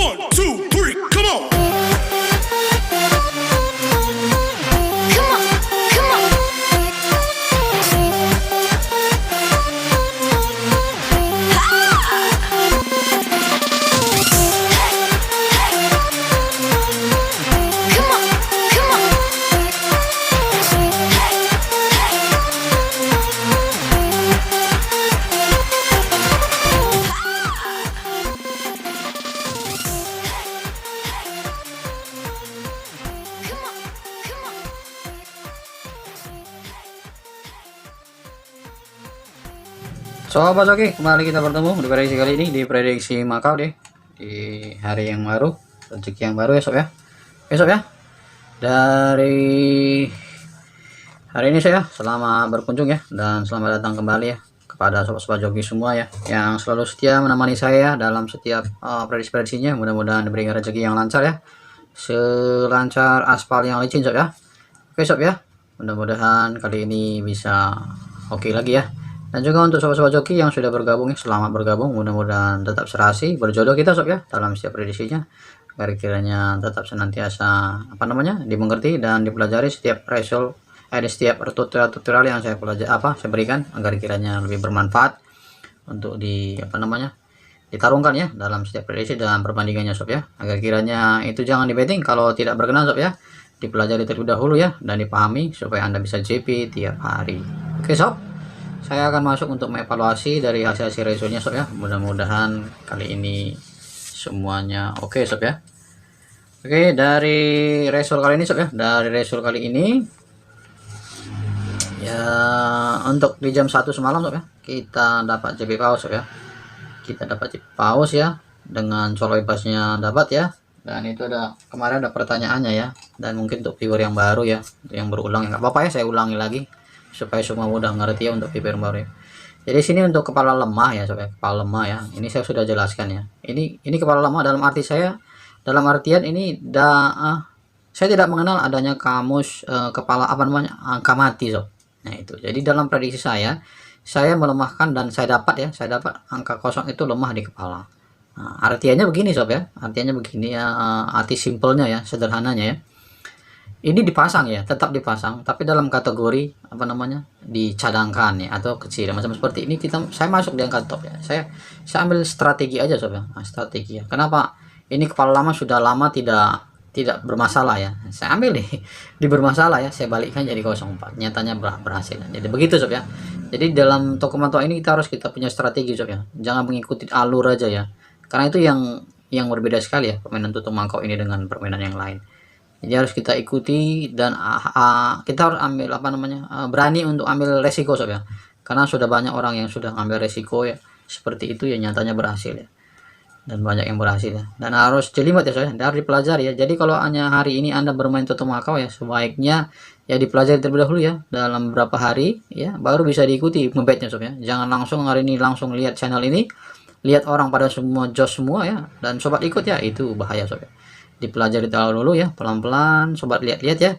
1, 2, 3, come on. Come on, come on. Come on, come on. Sobat Joki, kembali kita bertemu di prediksi kali ini, di prediksi Makau deh, di hari yang baru, rezeki yang baru ya sob ya. Besok ya, dari hari ini saya selamat berkunjung ya, dan selamat datang kembali ya kepada sobat-sobat Joki semua ya, yang selalu setia menemani saya dalam setiap prediksi-prediksinya. Mudah-mudahan diberikan rezeki yang lancar ya, selancar aspal yang licin sob ya. Oke sob ya, mudah-mudahan kali ini bisa oke lagi ya. Dan juga untuk sobat-sobat Joki yang sudah bergabung ya, selamat bergabung, mudah-mudahan tetap serasi berjodoh kita sob ya dalam setiap prediksinya, agar kiranya tetap senantiasa dimengerti dan dipelajari setiap setiap tutorial yang saya saya berikan, agar kiranya lebih bermanfaat untuk ditarungkan ya dalam setiap prediksi dan perbandingannya sob ya, agar kiranya itu jangan di-betting kalau tidak berkenan sob ya, dipelajari terlebih dahulu ya dan dipahami supaya Anda bisa JP tiap hari. Oke sob, saya akan masuk untuk mengevaluasi dari hasil-hasil resonya sob ya. Mudah-mudahan kali ini semuanya oke sob ya. Oke, dari result kali ini sob ya, dari result kali ini ya, untuk di jam 1 semalam sob ya, kita dapat JP paus sob ya. Kita dapat JP paus ya, dengan colok ibasnya dapat ya. Dan itu kemarin ada pertanyaannya ya, dan mungkin untuk viewer yang baru ya, yang berulang ya nggak apa-apa ya, saya ulangi lagi supaya semua mudah ngerti ya untuk viewer baru ya. Jadi sini untuk kepala lemah ya sob ya, kepala lemah ya, ini saya sudah jelaskan ya. Ini kepala lemah dalam artian ini saya tidak mengenal adanya kamus kepala angka mati sob. Nah itu, jadi dalam prediksi saya melemahkan dan saya dapat angka kosong itu lemah di kepala. Nah, artiannya begini sob ya, artinya begini ya, arti simpelnya ya, sederhananya ya. Ini dipasang ya, tetap dipasang, tapi dalam kategori dicadangkan ya, atau kecil macam seperti ini. Saya masuk di angka top ya. Saya ambil strategi aja sob ya. Nah, strategi ya. Kenapa? Ini kepala lama sudah lama tidak bermasalah ya. Saya ambil di bermasalah ya, saya balikkan jadi 04. Nyatanya berhasil. Jadi begitu sob ya. Jadi dalam toko mantau ini kita punya strategi sob ya. Jangan mengikuti alur aja ya. Karena itu yang berbeda sekali ya permainan tutup mangkok ini dengan permainan yang lain. Jadi harus kita ikuti dan kita harus ambil berani untuk ambil resiko sob ya, karena sudah banyak orang yang sudah ambil resiko ya seperti itu ya, nyatanya berhasil ya, dan banyak yang berhasil ya. Dan harus jelimet ya sob ya, harus dipelajari ya. Jadi kalau hanya hari ini Anda bermain tutup makau ya, sebaiknya ya dipelajari terlebih dahulu ya, dalam beberapa hari ya baru bisa diikuti ngebetnya sob ya. Jangan langsung hari ini langsung lihat channel ini, lihat orang pada semua jos semua ya, dan sobat ikut ya, itu bahaya sob ya. Dipelajari dulu ya, pelan-pelan sobat, lihat-lihat ya,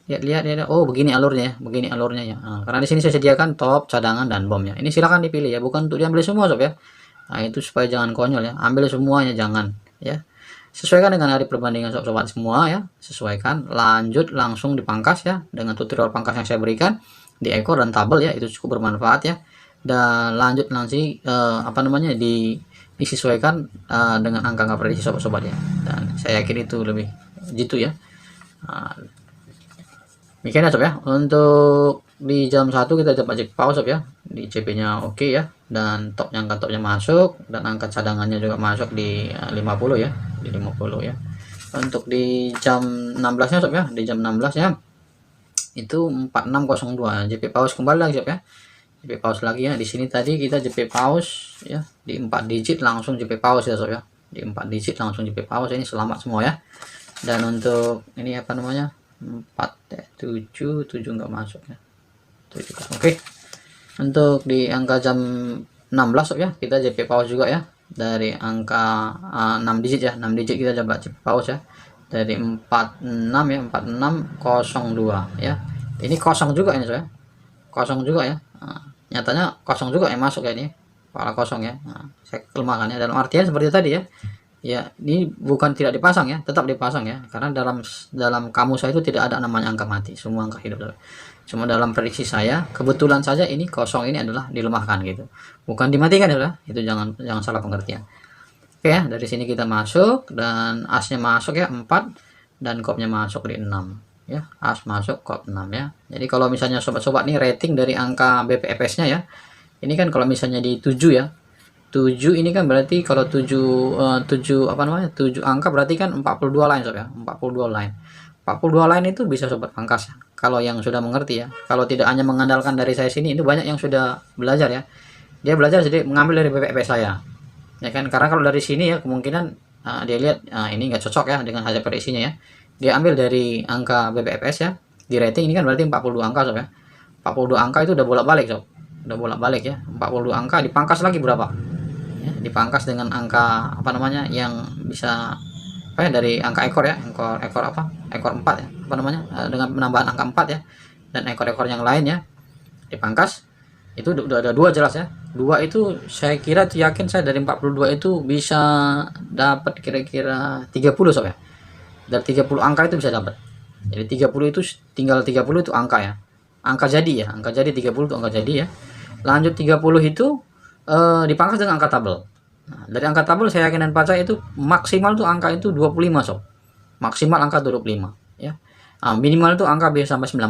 lihat oh begini alurnya ya, Nah, karena di sini saya sediakan top, cadangan, dan bom ya. Ini silahkan dipilih ya, bukan untuk diambil semua sob ya. Nah itu supaya jangan konyol ya, ambil semuanya jangan ya. Sesuaikan dengan hari perbandingan sobat semua ya, sesuaikan, lanjut langsung dipangkas ya dengan tutorial pangkas yang saya berikan di ekor dan tabel ya, itu cukup bermanfaat ya. Dan lanjut nanti disesuaikan dengan angka prediksi sobat-sobat ya, dan saya yakin itu lebih gitu ya. Demikian sob ya, untuk di jam 1 kita dapat JP paus sob ya, di JP nya oke ya, dan angka topnya masuk, dan angka cadangannya juga masuk di 50 ya, di 50 ya. Untuk di jam 16 nya sob ya, di jam 16 nya itu 4602 JP paus kembali lagi sob ya, JP paus lagi ya. Di sini tadi kita JP paus ya, di 4 digit langsung JP paus ya sob ya, di 4 digit langsung JP paus. Ini selamat semua ya. Dan untuk ini 7 nggak masuk ya, 7. Oke. Untuk di angka jam 16 sob ya, kita JP paus juga ya, dari angka 6 digit ya, 6 digit kita coba JP paus ya, dari 46 ya, 4602 ya. Ini kosong juga ini sob ya, kosong juga ya. Nah, nyatanya kosong juga yang masuk ya, ini kepala kosong ya. Nah, saya kelemahannya dalam artian seperti tadi ya, Ya, ini bukan tidak dipasang ya, tetap dipasang ya. Karena dalam kamus saya itu tidak ada namanya angka mati, semua angka hidup, sob. Cuma dalam prediksi saya, kebetulan saja ini kosong ini adalah dilemahkan gitu. Bukan dimatikan ya, itu jangan jangan salah pengertian. Oke ya, dari sini kita masuk dan asnya masuk ya 4 dan kopnya masuk di 6 ya. As masuk, kop 6 ya. Jadi kalau misalnya sobat-sobat nih rating dari angka BPFS-nya ya. Ini kan kalau misalnya di 7 ya. 7 ini kan berarti kalau 7 apa namanya? 7 angka berarti kan 42 line sob ya. 42 line. 42 line itu bisa sobat pangkas ya. Kalau yang sudah mengerti ya. Kalau tidak hanya mengandalkan dari saya sini, itu banyak yang sudah belajar ya. Dia belajar jadi mengambil dari BPFS saya. Ya kan, karena kalau dari sini ya kemungkinan dia lihat ini nggak cocok ya dengan hasil prediksinya ya. Dia ambil dari angka BPFS ya. Di rating ini kan berarti 42 angka sob ya. 42 angka itu udah bolak-balik sob. Udah bolak-balik ya. 42 angka dipangkas lagi berapa? Ya, dipangkas dengan angka apa namanya yang bisa apa ya, dari angka ekor ya, ekor apa, ekor 4 ya, apa namanya, dengan penambahan angka 4 ya, dan ekor-ekor yang lain ya dipangkas. Itu udah ada 2 jelas ya. 2 itu saya kira itu yakin saya dari 42 itu bisa dapat kira-kira 30 sob ya. Dari 30 angka itu bisa dapat. Jadi 30 itu tinggal 30 itu angka ya. Angka jadi ya, angka jadi 30 itu angka jadi ya. Lanjut 30 itu dipangkas dengan angka tabel. Nah, dari angka tabel saya yakin dan percaya itu maksimal tuh angka itu 25 sob. Maksimal angka 25 ya. Minimal itu angka bisa sampai 19,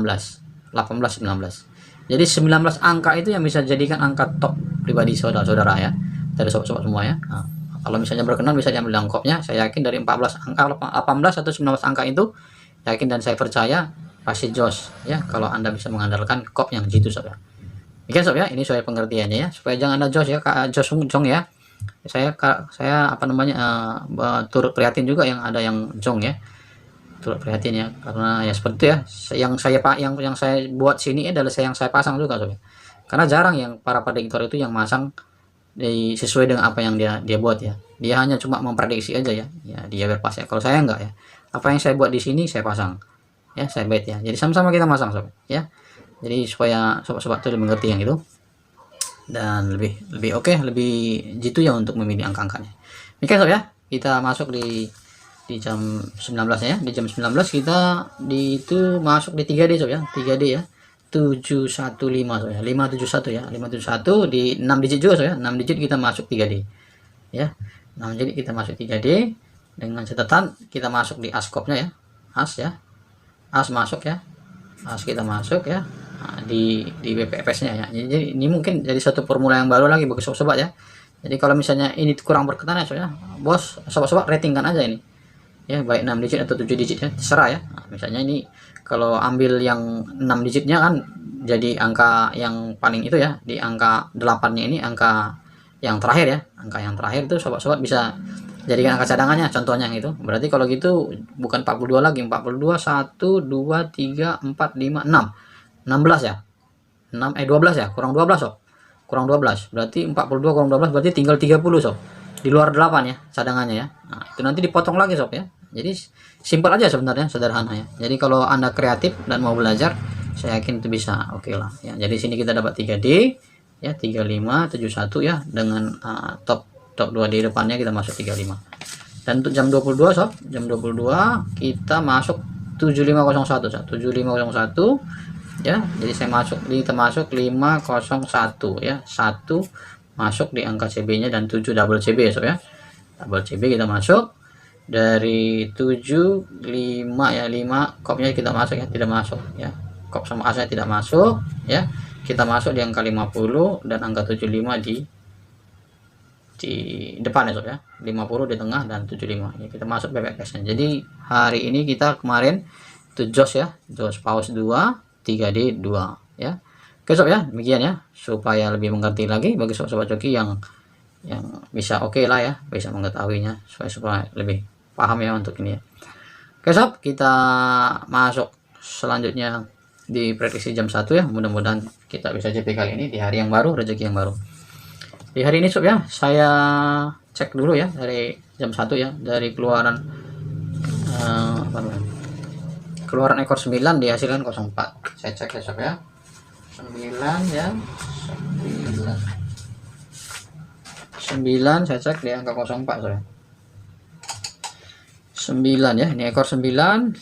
18, 19. Jadi 19 angka itu yang bisa jadikan angka top pribadi saudara-saudara ya. Dari sobat-sobat semua ya. Nah, kalau misalnya berkenan bisa diambil angkopnya. Saya yakin dari 14 angka, 18 atau 19 angka itu yakin dan saya percaya pasti jos ya. Kalau Anda bisa mengandalkan kop yang jitu sob ya. Oke sob ya, ini soal pengertiannya ya, supaya jangan ada jos ya, jos jong ya. Saya apa namanya turut prihatin juga yang ada yang jong ya, turut prihatin ya, karena ya seperti itu ya. Yang saya buat sini adalah yang saya pasang juga sob ya. Karena jarang yang para prediktor itu yang masang sesuai dengan apa yang dia buat ya. Dia hanya cuma memprediksi aja ya, ya dia berpas ya. Kalau saya enggak ya, apa yang saya buat di sini saya pasang ya, saya bet ya. Jadi sama-sama kita masang sob ya. Jadi supaya sobat-sobat itu mengerti yang itu dan lebih oke, lebih jitu ya untuk memilih angka-angkanya. Oke sob ya, kita masuk di jam 19 ya. Di jam 19 kita itu masuk di 3D sob ya, 3D ya. 715 sob ya, 571 ya, 571 di 6 digit juga sob ya. 6 digit kita masuk 3D ya. 6 digit kita masuk 3D dengan catatan kita masuk di askopnya ya. As ya. As masuk ya. As kita masuk ya. Nah, di BPFS-nya ya. Jadi ini mungkin jadi satu formula yang baru lagi bagi sobat-sobat ya. Jadi kalau misalnya ini kurang berkenan ya soalnya, bos, sobat-sobat ratingkan aja ini. Ya, baik 6 digit atau 7 digit ya, terserah ya. Nah, misalnya ini kalau ambil yang 6 digitnya kan jadi angka yang paling itu ya, di angka 8-nya ini angka yang terakhir ya. Angka yang terakhir itu sobat-sobat bisa jadikan angka cadangannya, contohnya itu. Berarti kalau gitu bukan 42 lagi, 42 1 2 3 4 5 6. 16 ya. 12 ya, kurang 12 sob. Kurang 12. Berarti 42 kurang 12 berarti tinggal 30 sob. Di luar 8 ya cadangannya ya. Nah, itu nanti dipotong lagi sob ya. Jadi simpel aja sebenarnya, sederhana ya. Jadi kalau Anda kreatif dan mau belajar, saya yakin itu bisa oke lah ya. Jadi sini kita dapat 3D ya, 3571 ya, dengan top 2D depannya kita masuk 35. Dan untuk jam 22 sob, jam 22 kita masuk 7501 sob. 7501 ya. Jadi kita masuk 501 ya. 1 masuk di angka CB-nya dan 7 double CB sob ya. Double CB kita masuk dari 7 5 ya, 5 kopnya kita masuk ya, tidak masuk ya. Kop sama asnya tidak masuk ya. Kita masuk di angka 50 dan angka 75 di depan ya sob ya. 50 di tengah dan 75 ya, kita masuk BPFS-nya. Jadi hari ini kita kemarin itu jos ya, jos paus 2 3D 2 ya. Oke sob ya, demikian ya, supaya lebih mengerti lagi bagi sobat-sobat joki yang bisa oke lah ya, bisa mengetahuinya supaya lebih paham ya untuk ini ya. Oke sob, kita masuk selanjutnya di prediksi jam 1 ya. Mudah-mudahan kita bisa JP kali ini di hari yang baru, rezeki yang baru. Di hari ini sob ya, saya cek dulu ya dari jam 1 ya, dari keluaran keluaran ekor 9 dihasilkan 04. Saya cek ya sob ya. 9 ya. 9 saya cek di angka 04 sob ya. 9 ya, ini ekor 9 04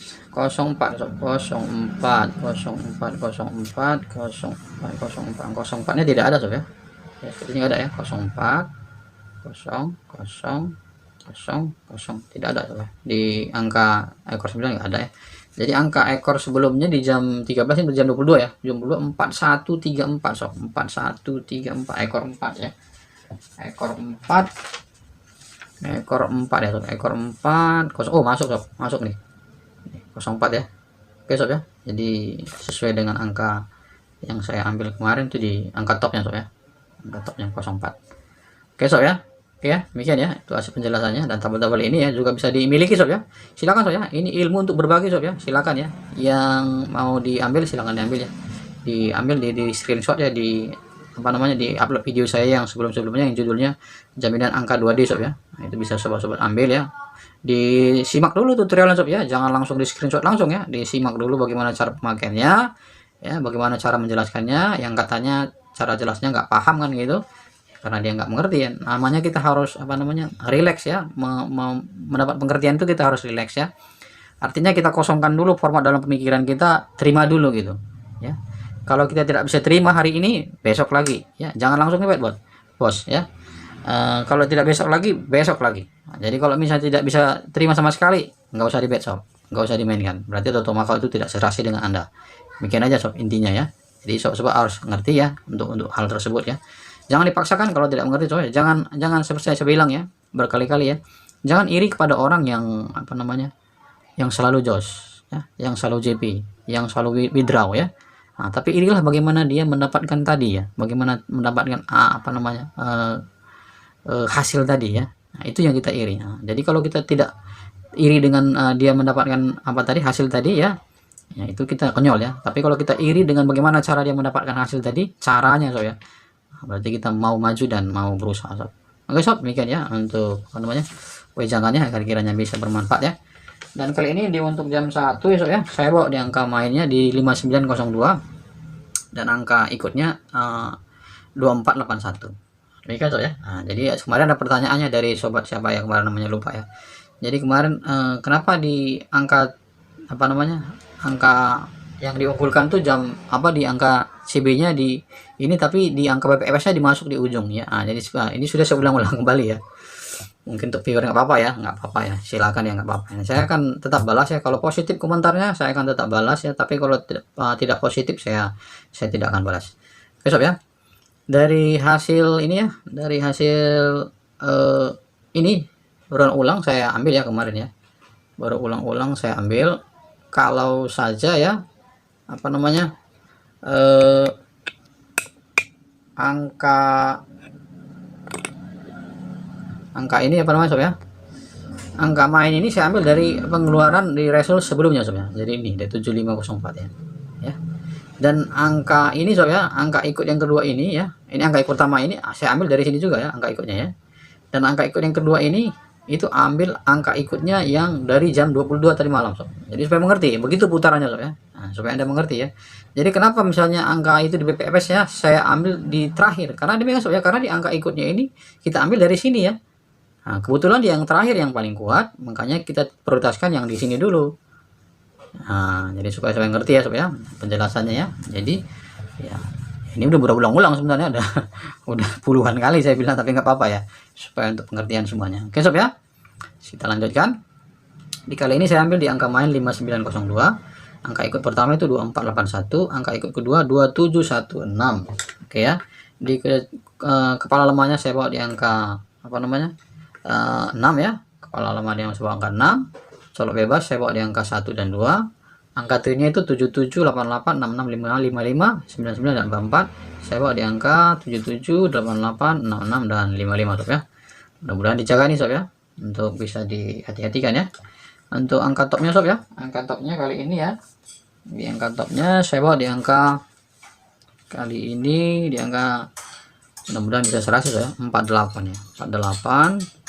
sob. 04 04 04 04 04 nya tidak ada sob ya. Ya, sepertinya ada ya, 04 0 0 0 tidak ada sob ya. Di angka ekor 9 nggak ada ya. Jadi angka ekor sebelumnya di jam 13 ini jam 22 ya. Jam 22 4134 sob. 4134 ekor 4 ya. Ekor 4 ya sob. Ekor 4 oh masuk sob, masuk nih 04 ya. Oke sob ya, jadi sesuai dengan angka yang saya ambil kemarin itu di angka topnya sob ya, angka topnya 04. Oke sob ya. Oke ya, demikian ya, itu hasil penjelasannya. Dan tabel-tabel ini ya juga bisa dimiliki sob ya. Silakan sob ya, ini ilmu untuk berbagi sob ya, silakan ya, yang mau diambil silakan diambil ya, diambil di screenshot ya, di apa namanya, di upload video saya yang sebelum-sebelumnya yang judulnya jaminan angka 2D sob ya. Nah, itu bisa sobat-sobat ambil ya, disimak dulu tutorialnya sob ya, jangan langsung di screenshot langsung ya, disimak dulu bagaimana cara pemakaiannya ya, bagaimana cara menjelaskannya, yang katanya cara jelasnya nggak paham kan gitu, karena dia nggak mengerti ya. Namanya kita harus apa namanya, relax ya, mendapat pengertian itu kita harus relax ya, artinya kita kosongkan dulu format dalam pemikiran kita, terima dulu gitu ya. Kalau kita tidak bisa terima hari ini, besok lagi ya, jangan langsung ngebet bos ya. Kalau tidak besok lagi. Nah, jadi kalau misalnya tidak bisa terima sama sekali, nggak usah di bet sob, nggak usah dimainkan, berarti Totomakau itu tidak serasi dengan Anda. Demikian aja sob intinya ya. Jadi sob harus ngerti ya untuk hal tersebut ya. Jangan dipaksakan kalau tidak mengerti sob ya. Jangan seperti saya bilang ya berkali-kali ya, jangan iri kepada orang yang apa namanya, yang selalu jos ya, yang selalu JP, yang selalu withdraw ya. Nah, tapi inilah bagaimana dia mendapatkan tadi ya, bagaimana mendapatkan apa namanya, hasil tadi ya. Nah, itu yang kita iri. Nah, jadi kalau kita tidak iri dengan dia mendapatkan apa tadi, hasil tadi ya, ya itu kita konyol ya. Tapi kalau kita iri dengan bagaimana cara dia mendapatkan hasil tadi, caranya sob ya, nah, berarti kita mau maju dan mau berusaha sob. Oke sob, demikian ya untuk apa namanya, wejangannya agar kiranya bisa bermanfaat ya. Dan kali ini untuk jam 1 ya sob ya, saya bawa di angka mainnya di 5902 dan angka ikutnya 2481. Demikian sob ya. Nah, jadi kemarin ada pertanyaannya dari sobat siapa ya kemarin, namanya lupa ya. Jadi kemarin kenapa di angka apa namanya, angka yang diunggulkan tuh jam apa, di angka CB-nya di ini, tapi di angka BPFS-nya dimasuk di ujung ya. Nah, jadi ini sudah saya ulang-ulang kembali ya. Mungkin untuk viewer nggak apa-apa ya, nggak apa-apa ya, silakan ya, nggak apa-apa. Saya akan tetap balas ya, kalau positif komentarnya saya akan tetap balas ya, tapi kalau tidak positif saya tidak akan balas. Oke sob ya, dari hasil ini ya, dari hasil ini berulang-ulang saya ambil ya kemarin ya, baru ulang-ulang saya ambil. Kalau saja ya apa namanya, angka ini apa namanya sob ya, angka main ini saya ambil dari pengeluaran di result sebelumnya sob ya. Jadi ini dari 7504 ya. Dan angka ini sob ya, angka ikut yang kedua ini ya, ini angka ikut pertama ini saya ambil dari sini juga ya, angka ikutnya ya. Dan angka ikut yang kedua ini itu ambil angka ikutnya yang dari jam 22 tadi malam sob. Jadi supaya mengerti, begitu putarannya sob ya. Nah, supaya Anda mengerti ya. Jadi kenapa misalnya angka itu di BPFS ya saya ambil di terakhir, karena demikian sob ya, karena di angka ikutnya ini kita ambil dari sini ya. Nah, kebetulan di yang terakhir yang paling kuat, makanya kita prioritaskan yang di sini dulu. Nah, jadi supaya saya ngerti ya sob ya penjelasannya ya. Jadi ya ini udah berulang-ulang sebenarnya, udah puluhan kali saya bilang, tapi nggak apa-apa ya, supaya untuk pengertian semuanya. Oke sob ya, kita lanjutkan. Di kali ini saya ambil di angka main 5902, angka ikut pertama itu 2481, angka ikut kedua 2716. Oke ya, di kepala lemahnya saya bawa di angka apa namanya, 6 ya, kepala lemah yang saya bawa angka 6, colok bebas saya bawa di angka 1 dan 2, angka trinya itu 77 88 66 55 55 99 dan 44, saya bawa di angka 77 88 66 dan 55 sob ya. Mudah-mudahan dijaga nih sob ya, untuk bisa dihati-hatikan ya. Untuk angka topnya sob ya, angka topnya kali ini ya, di angka topnya saya bawa di angka kali ini di angka, mudah-mudahan bisa serasi ya, 48 ya, 48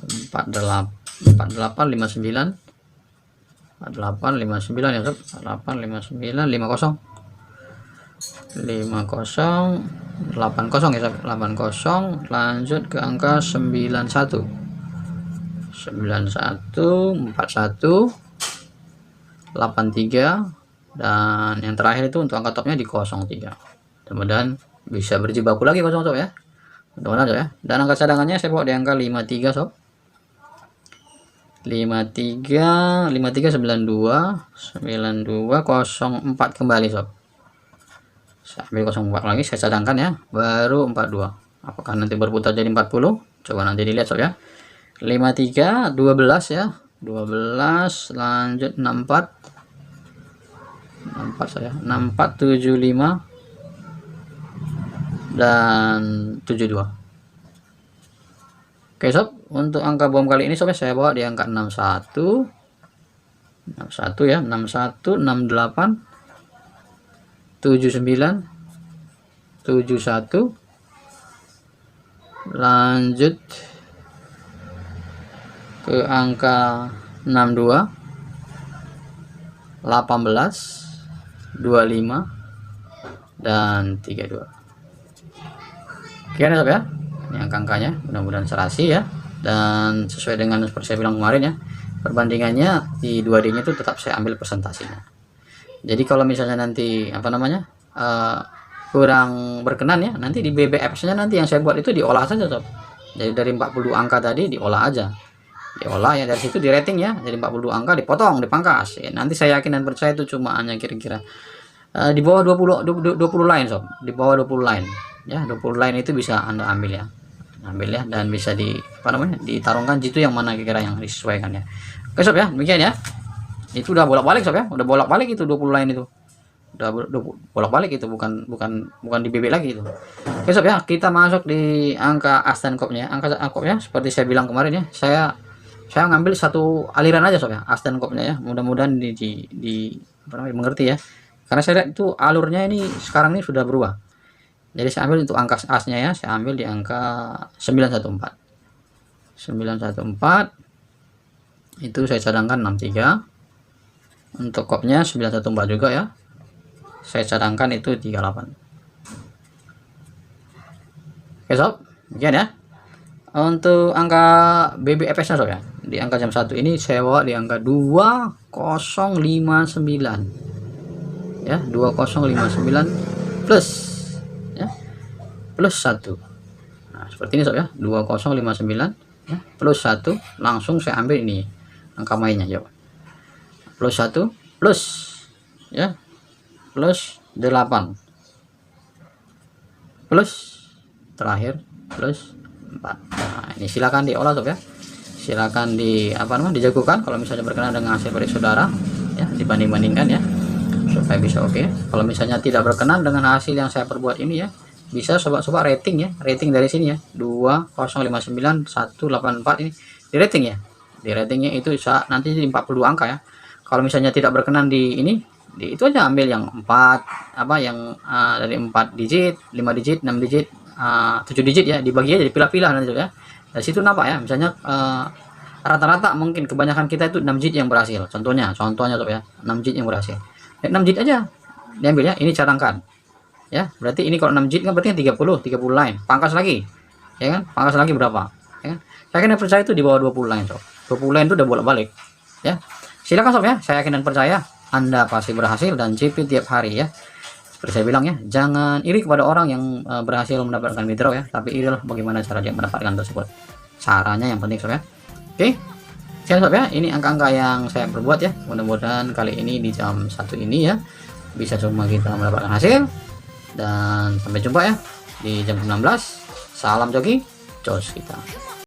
59 ya sob, 48 59 50 80 ya sob, 80. Lanjut ke angka 91 91, 41, 83, dan yang terakhir itu untuk angka topnya di 03. Mudah-mudahan bisa berjibaku lagi 0 sob ya. Mudah-mudahan sob ya. Dan angka cadangannya saya bawa di angka 53 sob. 53, 93, 92, 92, 04 kembali sob. Saya ambil 04 lagi, saya cadangkan ya, baru 42. Apakah nanti berputar jadi 40? Coba nanti dilihat sob ya. 53, 12 ya, 12, lanjut 64, 64 saya, 64, 75, dan 72. Oke sob, untuk angka bom kali ini sob ya, saya bawa di angka 61, 61 ya, 61, 68, 79, 71, lanjut ke angka 62, 18, 25, dan 32. Oke sob ya, ini angka-angkanya, mudah-mudahan serasi ya, dan sesuai dengan seperti saya bilang kemarin ya, perbandingannya di 2D nya itu tetap saya ambil presentasinya. Jadi kalau misalnya nanti apa namanya kurang berkenan ya, nanti di BBFS nya nanti yang saya buat itu diolah saja sob. Jadi dari 40 angka tadi diolah aja, diolah ya, dari situ di rating ya, jadi 40 angka dipotong, dipangkas ya. Nanti saya yakin dan percaya itu cuma hanya kira-kira di bawah 20 line sob, di bawah 20 line ya. 20 line itu bisa Anda ambil ya, dan bisa di apa namanya ditarungkan jitu yang mana kira-kira yang disesuaikan ya. Oke sob ya, demikian ya. Itu udah bolak-balik sob ya, udah bolak-balik itu 20 line itu. Udah bolak-balik itu, bukan di BB lagi itu. Oke sob ya, kita masuk di angka as dan kopnya. Angka kopnya seperti saya bilang kemarin ya, saya ngambil satu aliran aja sob ya, as dan kopnya ya. Mudah-mudahan di apa namanya mengerti ya. Karena saya lihat itu alurnya ini sekarang ini sudah berubah. Jadi saya ambil untuk angka asnya ya, saya ambil di angka 914. 914 itu saya cadangkan 63. Untuk kopnya 914 juga ya, saya cadangkan itu 38. Oke sob, demikian ya. Untuk angka BBFS nya sob ya, di angka jam 1 ini saya bawa di angka 2059 ya, 2059 plus ya, plus 1. Nah seperti ini sob ya, 2059 ya, plus 1, langsung saya ambil ini angka mainnya coba, plus 1 plus ya, plus 8 plus terakhir plus 4. Nah ini silakan diolah sob ya, silakan di apa namanya dijagokan kalau misalnya berkenan dengan hasil dari saudara ya, dibanding-bandingkan ya, supaya bisa oke. Kalau misalnya tidak berkenan dengan hasil yang saya perbuat ini ya, bisa sobat-sobat rating ya, rating dari sini ya, 2059 184 ini di rating ya, di ratingnya itu saat nanti di 40 angka ya. Kalau misalnya tidak berkenan di ini, itu aja ambil yang 4 apa yang dari 4 digit, 5 digit, 6 digit, 7 digit ya, dibagi aja, dipilah-pilah nanti ya. Dari situ nampak ya, misalnya rata-rata mungkin kebanyakan kita itu 6 digit yang berhasil. Contohnya sob ya, 6 digit yang berhasil. 6 digit aja diambil ya, ini cadangkan. Ya, berarti ini kalau 6 digit kan berarti 30 line. Pangkas lagi. Ya kan? Pangkas lagi berapa? Ya kan? Saya yakin dan percaya itu di bawah 20 line sob. 20 line itu udah bolak-balik. Ya. Silakan sob ya, saya yakin dan percaya Anda pasti berhasil dan JP tiap hari ya. Seperti saya bilang ya, jangan iri kepada orang yang berhasil mendapatkan withdraw ya, tapi irilah bagaimana cara dia mendapatkan tersebut. Caranya yang penting sob ya. Oke. Sekian sob ya, ini angka-angka yang saya perbuat ya. Mudah-mudahan kali ini di jam 1 ini ya bisa cuma kita mendapatkan hasil. Dan sampai jumpa ya di jam 16. Salam joki, jos kita.